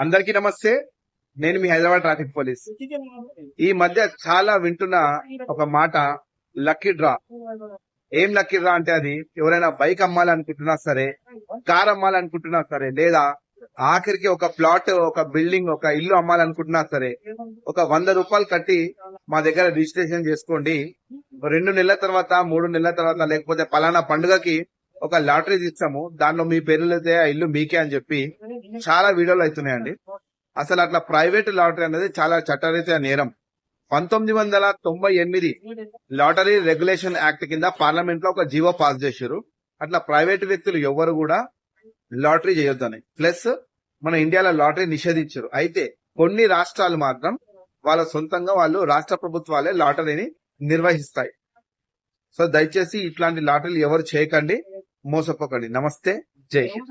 అందరికీ నమస్తే. నేను మీ హైదరాబాద్ ట్రాఫిక్ పోలీస్. ఈ మధ్య చాలా వింటున్న ఒక మాట లక్కీ డ్రా. ఏం లక్కీ డ్రా అంటే అది ఎవరైనా బైక్ అమ్మాలనుకుంటున్నా సరే, కార్ అమ్మాలనుకుంటున్నా సరే, లేదా ఆఖరికి ఒక ప్లాట్, ఒక బిల్డింగ్, ఒక ఇల్లు అమ్మాలనుకుంటున్నా సరే, ఒక 100 రూపాయలు కట్టి మా దగ్గర రిజిస్ట్రేషన్ చేసుకోండి. 2 నెలల తర్వాత, 3 నెలల తర్వాత, లేకపోతే పలానా పండుగకి ఒక లాటరీ తీస్తాము, దానిలో మీ పేర్లు అయితే ఆ ఇల్లు మీకే అని చెప్పి చాలా వీడియోలు అవుతున్నాయండి. అసలు అట్లా ప్రైవేట్ లాటరీ అనేది చాలా చట్టరీత్యా నేరం. 1998 లాటరీ రెగ్యులేషన్ యాక్ట్ కింద పార్లమెంట్ లో ఒక జీవో పాస్ చేశారు. అట్లా ప్రైవేట్ వ్యక్తులు ఎవరు కూడా లాటరీ చేయొద్దని. ప్లస్ మన ఇండియాలో లాటరీ నిషేధించారు. అయితే కొన్ని రాష్ట్రాలు మాత్రం వాళ్ళ సొంతంగా వాళ్ళు రాష్ట్ర ప్రభుత్వాలే లాటరీని నిర్వహిస్తాయి. సో దయచేసి ఇట్లాంటి లాటరీలు ఎవరు చేయకండి, మోసపోకండి. నమస్తే, జై హింద్.